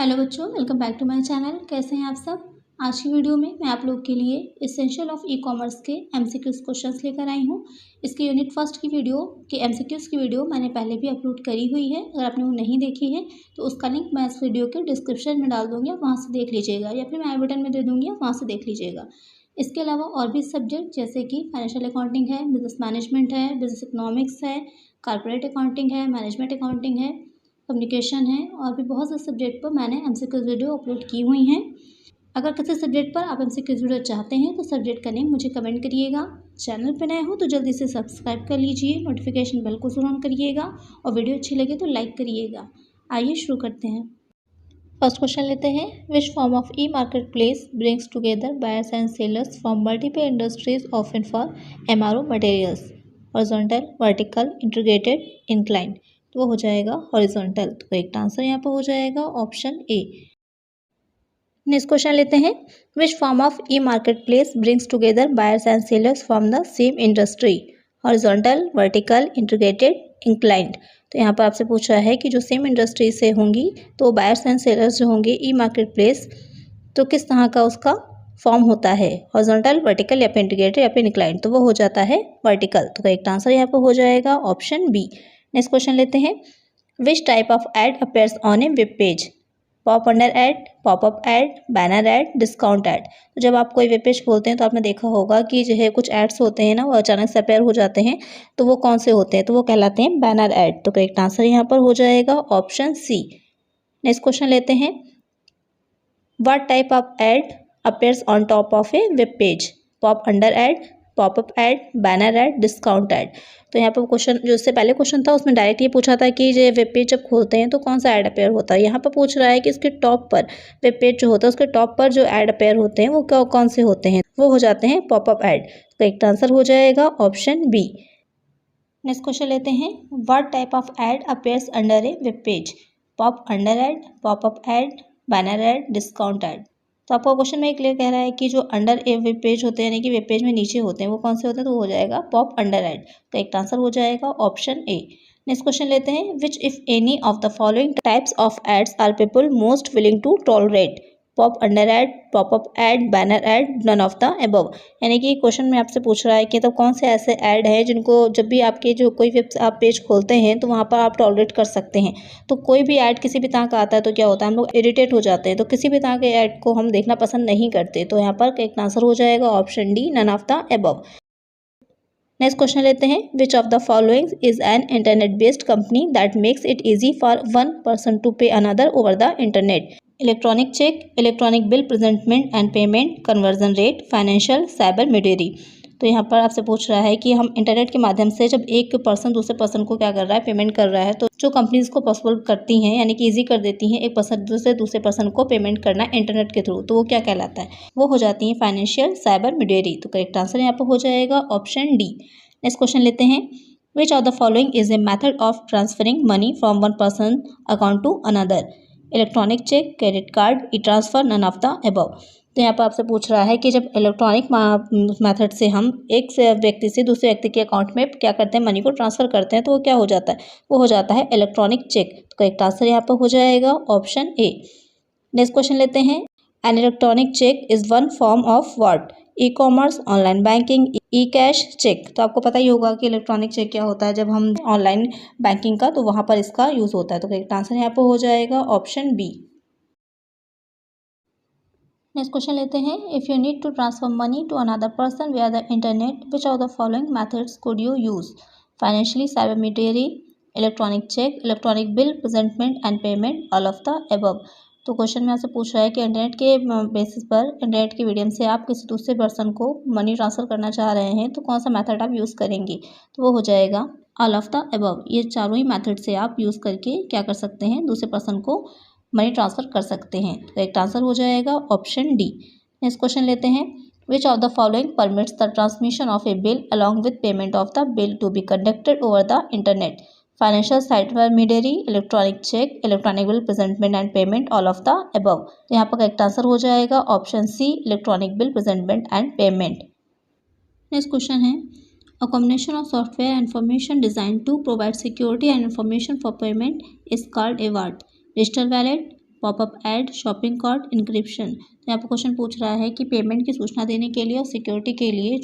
Hello बच्चों, welcome back to my channel. कैसे हैं आप सब। आज की वीडियो में मैं आप लोग के लिए एसेंशियल ऑफ ई कॉमर्स के एमसीक्यूज क्वेश्चंस लेकर आई हूं। इसके यूनिट फर्स्ट की वीडियो के एमसीक्यूज की वीडियो मैंने पहले भी अपलोड करी हुई है। अगर आपने वो नहीं देखी है तो उसका लिंक मैं इस वीडियो के डिस्क्रिप्शन में डाल दूँगी, आप वहाँ से देख लीजिएगा, या फिर मैं आई बटन में दे दूँगी, आप वहाँ से देख लीजिएगा। इसके अलावा और भी सब्जेक्ट जैसे कि फाइनेंशियल अकाउंटिंग है, बिजनेस मैनेजमेंट है, बिजनेस इकोनॉमिक्स है, कॉर्पोरेट अकाउंटिंग है, मैनेजमेंट अकाउंटिंग है, कम्युनिकेशन है, और भी बहुत से सब्जेक्ट पर मैंने एमसीक्यूज वीडियो अपलोड की हुई हैं। अगर किसी सब्जेक्ट पर आप एमसीक्यूज वीडियो चाहते हैं तो सब्जेक्ट का नेम मुझे कमेंट करिएगा। चैनल पर नए हो तो जल्दी से सब्सक्राइब कर लीजिए, नोटिफिकेशन बेल को जरूर ऑन करिएगा, और वीडियो अच्छी लगे तो लाइक करिएगा। आइए शुरू करते हैं। फर्स्ट क्वेश्चन लेते हैं। Which form of E market place brings together buyers and sellers from multiple industries often for MRO materials, horizontal, vertical, integrated, inclined. तो वो हो जाएगा हॉरिजॉन्टल। तो करेक्ट आंसर यहाँ पर हो जाएगा ऑप्शन ए। नेक्स्ट क्वेश्चन लेते हैं। Which form of E market place brings together buyers and sellers from the same industry, horizontal, vertical, integrated, inclined. तो यहाँ पर आपसे पूछा है कि जो सेम इंडस्ट्री से होंगी तो बायर्स एंड सेलर्स जो होंगे ई मार्केट प्लेस, तो किस तरह का उसका फॉर्म होता है, हॉरिजॉन्टल, वर्टिकल, या फिर इंटीग्रेटेड, या फिर इंक्लाइंड। तो वो हो जाता है वर्टिकल। तो करेक्ट आंसर यहाँ पर हो जाएगा ऑप्शन बी। नेक्स्ट क्वेश्चन लेते हैं। Which type of ad appears on a web page, pop under ad, popup ad, banner ad, discount ad. तो जब आप कोई वेब पेज खोलते हैं तो आपने देखा होगा कि जो है कुछ एड्स होते हैं ना, वो अचानक से अपेयर हो जाते हैं। तो वो कौन से होते हैं, तो वो कहलाते हैं बैनर एड। तो करेक्ट आंसर यहाँ पर हो जाएगा ऑप्शन सी। नेक्स्ट क्वेश्चन लेते हैं। What type of ad appears on top of a web page, pop under ad, popup ad, banner ad, discount ad. तो यहाँ पर क्वेश्चन जो उससे पहले क्वेश्चन था उसमें डायरेक्ट ये पूछा था कि जो वेब पेज जब खोलते हैं तो कौन सा ऐड अपेयर होता है। यहाँ पर पूछ रहा है कि इसके टॉप पर, वेब पेज जो होता है उसके टॉप पर जो ऐड अपेयर होते हैं वो कौन से होते हैं, वो हो जाते हैं पॉपअप ऐड। तो एक आंसर हो जाएगा ऑप्शन बी। नेक्स्ट क्वेश्चन लेते हैं। What type of add appears under A web page, pop under add, popup add, banner ad, discount add. तो आपका क्वेश्चन में क्लियर कह रहा है कि जो अंडर ए वेब पेज होते हैं, यानी कि वेब पेज में नीचे होते हैं, वो कौन से होते हैं, तो वो हो जाएगा पॉप अंडर एड। तो एक आंसर हो जाएगा ऑप्शन ए। नेक्स्ट क्वेश्चन लेते हैं। Which if any of the following types of ads are people most willing to tolerate, pop under ad, popup ad, banner ad, none of the above. यानी कि question में आपसे पूछ रहा है कि तो कौन से ऐसे ऐड हैं जिनको जब भी आपके जो कोई वेब आप पेज खोलते हैं तो वहाँ पर आप टॉलरेट कर सकते हैं। तो कोई भी ऐड किसी भी तरह का आता है तो क्या होता है, हम लोग इरिटेट हो जाते हैं, तो किसी भी तरह के ऐड को हम देखना पसंद नहीं करते। तो यहाँ पर एक आंसर हो जाएगा option D, none of the above. Next question लेते हैं। Which of the following is an internet based company that makes it easy for one person to pay another over the internet, electronic check, electronic bill presentment and payment, conversion rate, financial, cybermediary. तो यहाँ पर आपसे पूछ रहा है कि हम internet के माध्यम से जब एक पर्सन दूसरे पर्सन को क्या कर रहा है, पेमेंट कर रहा है, तो जो कंपनीज को पॉसिबल करती हैं, यानी कि ईजी कर देती हैं एक पर्सन से दूसरे पर्सन को पेमेंट करना इंटरनेट के थ्रू, तो वो क्या कहलाता है, वो हो जाती है फाइनेंशियल, साइबर मीडियरी। तो करेक्ट आंसर यहाँ पर हो जाएगा ऑप्शन डी। नेक्स्ट क्वेश्चन लेते हैं। Which of the following is a method of transferring money from one person account to another, electronic cheque, credit card, e transfer, none of the above. तो यहाँ पर आपसे पूछ रहा है कि जब इलेक्ट्रॉनिक मेथड से हम एक से व्यक्ति से दूसरे व्यक्ति के अकाउंट में क्या करते हैं, मनी को ट्रांसफर करते हैं, तो वो क्या हो जाता है, वो हो जाता है इलेक्ट्रॉनिक चेक। तो करेक्ट आंसर यहाँ पर हो जाएगा ऑप्शन ए। नेक्स्ट क्वेश्चन लेते हैं। An electronic cheque is one form of what, e commerce, online banking, e cash cheque. तो आपको पता ही होगा कि इलेक्ट्रॉनिक चेक क्या होता है, जब हम ऑनलाइन बैंकिंग का, तो वहाँ पर इसका यूज़ होता है। तो करेक्ट आंसर यहाँ पर हो जाएगा ऑप्शन बी। नेक्स्ट क्वेश्चन लेते हैं। If you need to transfer money to another person via the internet, which of the following methods could you use, financially, cybermediary, electronic check, electronic bill presentment and payment, all of the above. तो question में आपसे पूछ रहा है कि internet के basis पर, internet के मीडियम से आप किसी दूसरे पर्सन को मनी ट्रांसफ़र करना चाह रहे हैं, तो कौन सा मेथड आप यूज़ करेंगे, तो वो हो जाएगा ऑल ऑफ द अबव। ये चारों ही मेथड से आप यूज़ करके क्या कर सकते हैं, दूसरे पर्सन को मनी ट्रांसफ़र कर सकते हैं। तो एक आंसर हो जाएगा ऑप्शन डी। नेक्स्ट क्वेश्चन लेते हैं। Which of the following permits the transmission of a bill along with payment of the bill to be conducted over the internet, financial, cybermediary, electronic check, electronic bill presentment and payment, all of the above. तो यहाँ पर correct answer हो जाएगा option C, electronic bill presentment and payment. Next question है। A combination of software and information designed to provide security and information for payment is called a what? Digital wallet, popup ad, shopping cart, encryption. तो यहाँ पर question पूछ रहा है कि payment की सूचना देने के लिए और सिक्योरिटी के लिए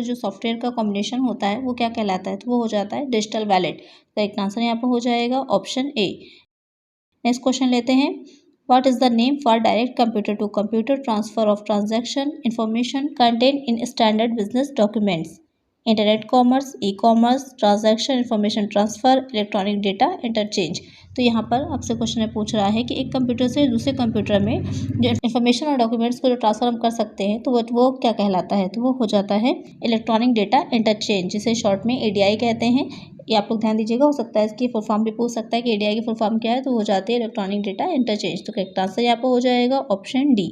जो सॉफ्टवेयर का कॉम्बिनेशन होता है वो क्या कहलाता है, तो वो हो जाता है डिजिटल वैलेट। करेक्ट आंसर यहाँ पर हो जाएगा ऑप्शन ए। नेक्स्ट क्वेश्चन लेते हैं। What is the name for direct computer to computer transfer of transaction information contained in standard business documents? Internet commerce, e commerce, transaction information transfer, electronic data interchange. तो यहाँ पर आपसे question में पूछ रहा है कि एक कंप्यूटर से दूसरे कंप्यूटर में जो इन्फॉर्मेशन और डॉक्यूमेंट्स को जो ट्रांसफर हम कर सकते हैं तो वो क्या कहलाता है, तो वो हो जाता है इलेक्ट्रॉनिक डेटा इंटरचेंज, जिसे शॉर्ट में एडीआई कहते हैं। ये आप लोग ध्यान दीजिएगा, हो सकता है इसकी फुल फॉर्म भी पूछ सकता है कि एडीआई की फुल फॉर्म क्या है, तो हो जाती है इलेक्ट्रॉनिक डेटा इंटरचेंज। तो करेक्ट आंसर यहाँ पर हो जाएगा ऑप्शन डी।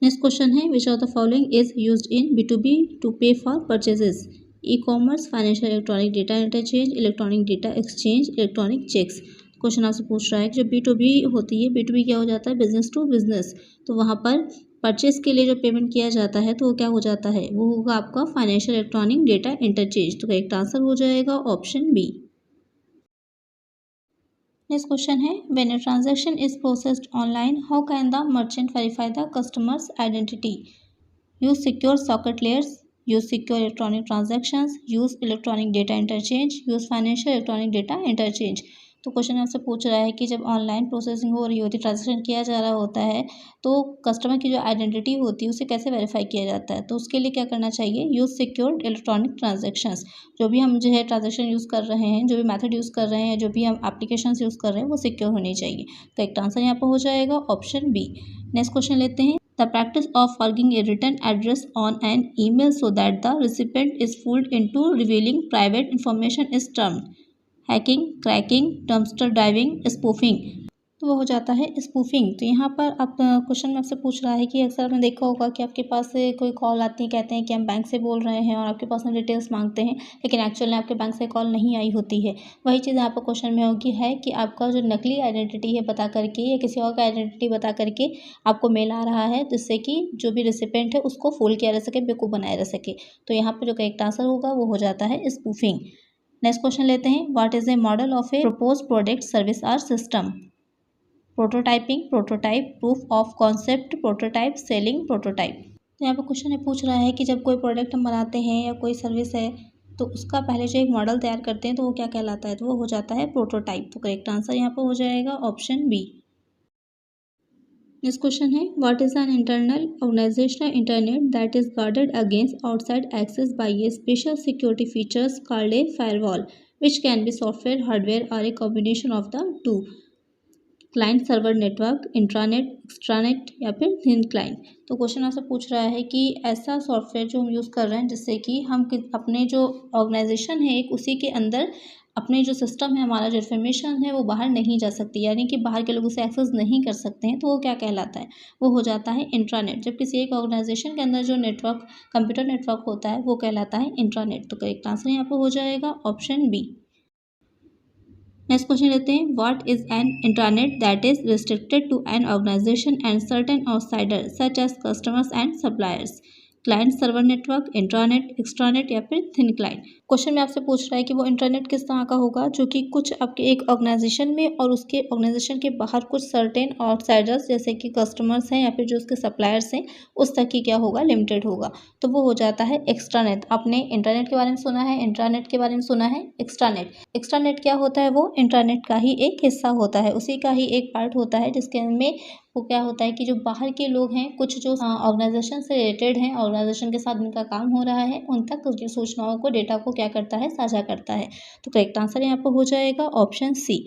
नेक्स्ट क्वेश्चन है, which of the following is used in B2B to pay for purchases? E commerce, financial electronic data interchange, electronic data exchange, electronic checks. Question आपसे पूछ रहा है कि जब B2B होती है, B2B क्या हो जाता है, बिजनेस टू बिजनेस, तो वहाँ पर परचेज के लिए जो पेमेंट किया जाता है तो वो क्या हो जाता है, वो होगा आपका फाइनेंशियल इलेक्ट्रॉनिक डेटा इंटरचेंज। तो करेक्ट आंसर हो जाएगा ऑप्शन बी। नेक्स्ट क्वेश्चन है, when a transaction is processed online, how can the merchant verify the customers identity? Use secure socket layers, use secure electronic transactions, use electronic data interchange, use financial electronic data interchange. तो question आपसे पूछ रहा है कि जब online processing हो रही होती है, ट्रांजैक्शन किया जा रहा होता है, तो कस्टमर की जो आइडेंटिटी होती है उसे कैसे वेरीफाई किया जाता है, तो उसके लिए क्या करना चाहिए, यूज़ सिक्योर्ड इलेक्ट्रॉनिक ट्रांजैक्शंस। जो भी हम जो है ट्रांजैक्शन यूज़ कर रहे हैं, जो भी मेथड यूज़ कर रहे हैं, जो भी हम एप्लीकेशन यूज़ कर रहे हैं, वो सिक्योर होनी चाहिए। करेक्ट आंसर यहाँ पर हो जाएगा ऑप्शन बी। नेक्स्ट क्वेश्चन लेते हैं। The practice of forging a written address on an email so that the recipient is fooled into revealing private information is termed hacking, cracking, dumpster diving, spoofing. तो वो हो जाता है spoofing. तो यहाँ पर आप क्वेश्चन में आपसे पूछ रहा है कि अक्सर आपने देखा होगा कि आपके पास से कोई कॉल आती है, कहते हैं कि हम बैंक से बोल रहे हैं और आपके पास में डिटेल्स मांगते हैं, लेकिन एक्चुअली आपके बैंक से कॉल नहीं आई होती है। वही चीज़ यहाँ पर क्वेश्चन में होगी है कि आपका जो नकली आइडेंटिटी है बता करके या किसी और का आइडेंटिटी बता करके आपको मेल आ रहा है, जिससे कि जो भी रिसिपेंट है उसको फूल किया जा सके, बेवकूफ़ बनाया जा सके। तो यहाँ पर जो करेक्ट आंसर होगा वो हो जाता है स्पूफिंग। नेक्स्ट क्वेश्चन लेते हैं। What is a model of a propose product service or system? Prototyping, prototype, proof of concept, prototype, selling, prototype. तो यहाँ पर क्वेश्चन में पूछ रहा है कि जब कोई प्रोडक्ट हम बनाते हैं या कोई सर्विस है तो उसका पहले जो एक मॉडल तैयार करते हैं तो वो क्या कहलाता है, तो वो हो जाता है प्रोटोटाइप। तो करेक्ट आंसर यहाँ पर हो जाएगा ऑप्शन बी। नेक्स्ट क्वेश्चन है, what is an internal organisational internet that is guarded against outside access by a special security features called a firewall which can be software, hardware or a combination of the two? Client server network, intranet, extranet या फिर thin client. तो question आपसे पूछ रहा है कि ऐसा software जो हम यूज़ कर रहे हैं जिससे कि हम अपने जो ऑर्गेनाइजेशन है एक उसी के अंदर अपने जो सिस्टम है, हमारा जो इन्फॉर्मेशन है वो बाहर नहीं जा सकती, यानी कि बाहर के लोग उसे एक्सेस नहीं कर सकते हैं, तो वो क्या कहलाता है, वो हो जाता है इंट्रानेट। जब किसी एक ऑर्गेनाइजेशन के अंदर जो नेटवर्क, कंप्यूटर नेटवर्क होता है वो कहलाता है इंट्रानेट। तो करेक्ट आंसर यहाँ पर हो जाएगा ऑप्शन बी। नेक्स्ट क्वेश्चन लेते हैं। What is an intranet that is restricted to an organisation and certain outsider such as customers and suppliers? Client server network, intranet, extranet या फिर थिन क्लाइंट। क्वेश्चन में आपसे पूछ रहा है कि वो इंटरनेट किस तरह का होगा जो कि कुछ आपके एक ऑर्गेनाइजेशन में और उसके ऑर्गेनाइजेशन के बाहर कुछ सर्टेन आउटसाइडर्स जैसे कि कस्टमर्स हैं या फिर जो उसके सप्लायर्स हैं उस तक ही क्या होगा, लिमिटेड होगा। तो वो हो जाता है एक्सट्रानेट। आपने इंटरनेट के बारे में सुना है, इंट्रानेट के बारे में सुना है, एक्सट्रानेट। एक्सट्रानेट क्या होता है, वो इंटरनेट का ही एक हिस्सा होता है, उसी का ही एक पार्ट होता है जिसके में वो क्या होता है कि जो बाहर के लोग हैं, कुछ जो ऑर्गेनाइजेशन से रिलेटेड हैं, ऑर्गेनाइजेशन के साथ उनका काम हो रहा है, उन तक जो सूचनाओं को, डेटा को क्या करता है, साझा करता है। तो करेक्ट आंसर यहाँ पर हो जाएगा ऑप्शन सी।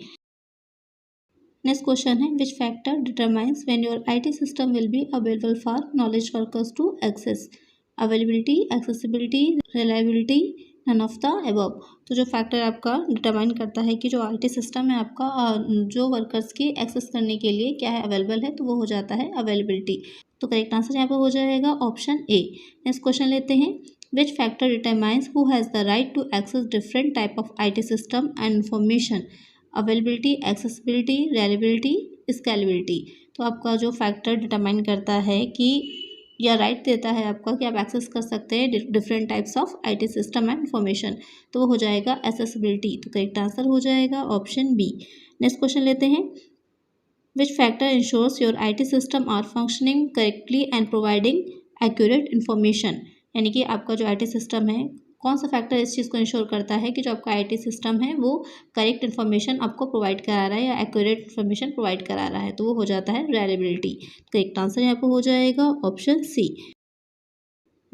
नेक्स्ट क्वेश्चन है, which factor determines when your IT system will be available for knowledge workers to access? Availability, accessibility, reliability, none of the above. तो जो फैक्टर आपका डिटरमाइन करता है कि जो आईटी सिस्टम है आपका जो वर्कर्स की एक्सेस करने के लिए क्या है, अवेलेबल है, तो वो हो जाता है अवेलेबिलिटी। तो करेक्ट आंसर यहाँ पर हो जाएगा ऑप्शन ए। नेक्स्ट क्वेश्चन लेते हैं। Which factor determines who has the right to access different type of IT system and information? Availability, accessibility, reliability, scalability। तो आपका जो फैक्टर डिटरमाइन करता है कि या राइट देता है आपका कि आप एक्सेस कर सकते हैं different types of IT system and information, तो वो हो जाएगा एक्सेसिबिलिटी। तो करेक्ट आंसर हो जाएगा ऑप्शन बी। नेक्स्ट क्वेश्चन लेते हैं। Which factor ensures your IT system are functioning correctly and providing accurate information. यानी कि आपका जो IT सिस्टम है, कौन सा फैक्टर इस चीज़ को इंश्योर करता है कि जो आपका IT सिस्टम है वो करेक्ट इन्फॉर्मेशन आपको प्रोवाइड करा रहा है या एक्यूरेट इन्फॉर्मेशन प्रोवाइड करा रहा है, तो वो हो जाता है रिलायबिलिटी। करेक्ट आंसर यहाँ पर हो जाएगा ऑप्शन सी।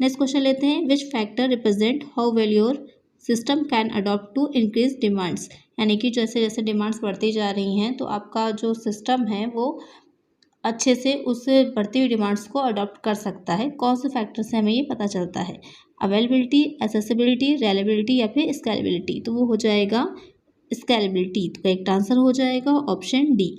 नेक्स्ट क्वेश्चन लेते हैं, which factor represent how well your system can adopt to increase demands. यानी कि जैसे जैसे डिमांड्स बढ़ती जा रही हैं तो आपका जो सिस्टम है वो अच्छे से उस बढ़ती हुई डिमांड्स को अडॉप्ट कर सकता है। कौन से फैक्टर से हमें ये पता चलता है? अवेलेबिलिटी, एक्सेसिबिलिटी, रिलायबिलिटी या फिर स्केलेबिलिटी। तो वो हो जाएगा स्केलेबिलिटी। तो करेक्ट आंसर हो जाएगा ऑप्शन डी।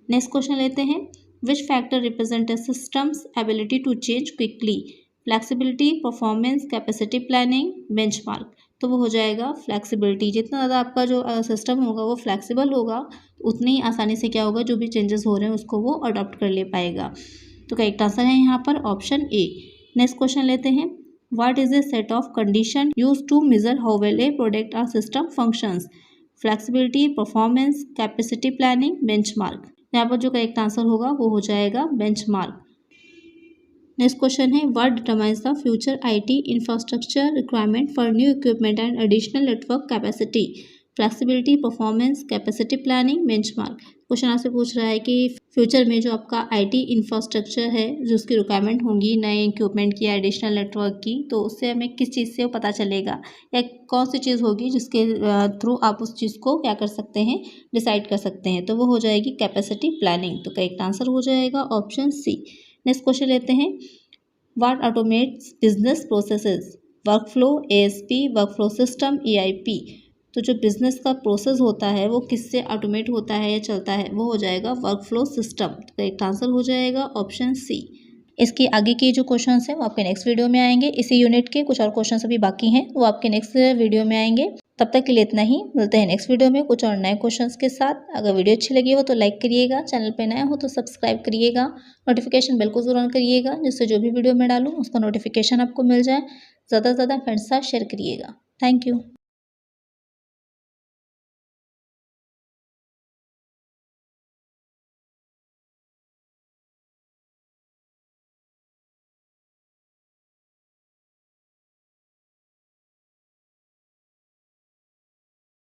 नेक्स्ट क्वेश्चन लेते हैं, which factor represent a system's ability to change quickly. Flexibility, performance, capacity planning, benchmark. तो वो हो जाएगा फ्लेक्सिबिलिटी। जितना ज़्यादा आपका जो सिस्टम होगा वो फ्लेक्सिबल होगा, उतनी ही आसानी से क्या होगा, जो भी चेंजेस हो रहे हैं उसको वो अडॉप्ट कर ले पाएगा। तो करेक्ट आंसर है यहाँ पर ऑप्शन ए। नेक्स्ट क्वेश्चन लेते हैं, what is a set of condition use to measure how well a product or system functions. Flexibility, performance, capacity planning, benchmark. यहाँ पर जो करेक्ट आंसर होगा वो हो जाएगा बेंचमार्क। नेक्स्ट क्वेश्चन है, what determines the future IT infrastructure requirement for new equipment and additional network capacity. Flexibility, performance, capacity planning, benchmark. Question आपसे पूछ रहा है कि फ्यूचर में जो आपका IT इंफ्रास्ट्रक्चर है, जो उसकी रिक्वायरमेंट होंगी नए इक्विपमेंट की या एडिशनल नेटवर्क की, तो उससे हमें किस चीज़ से वो पता चलेगा या कौन सी चीज़ होगी जिसके थ्रू आप उस चीज़ को क्या कर सकते हैं, डिसाइड कर सकते हैं। तो वो हो जाएगी कैपेसिटी प्लानिंग। तो करेक्ट आंसर हो जाएगा ऑप्शन सी। नेक्स्ट क्वेश्चन लेते हैं, what automates business processes. Workflow, ASP, workflow system, EIP। तो जो बिजनेस का प्रोसेस होता है वो किससे ऑटोमेट होता है या चलता है, वो हो जाएगा वर्कफ्लो सिस्टम। तो करेक्ट आंसर हो जाएगा ऑप्शन सी। इसके आगे के जो क्वेश्चंस हैं वो आपके नेक्स्ट वीडियो में आएंगे। इसी यूनिट के कुछ और क्वेश्चंस अभी बाकी हैं, वो आपके नेक्स्ट वीडियो में आएंगे। तब तक के लिए इतना ही, मिलते हैं नेक्स्ट वीडियो में कुछ और नए क्वेश्चंस के साथ। अगर वीडियो अच्छी लगी हो तो लाइक करिएगा, चैनल पे नया हो तो सब्सक्राइब करिएगा, नोटिफिकेशन बिल्कुल ज़रूर ऑन करिएगा, जिससे जो भी वीडियो मैं डालूँ उसका नोटिफिकेशन आपको मिल जाए। ज़्यादा से ज़्यादा फ्रेंड्स के साथ शेयर करिएगा। Thank you.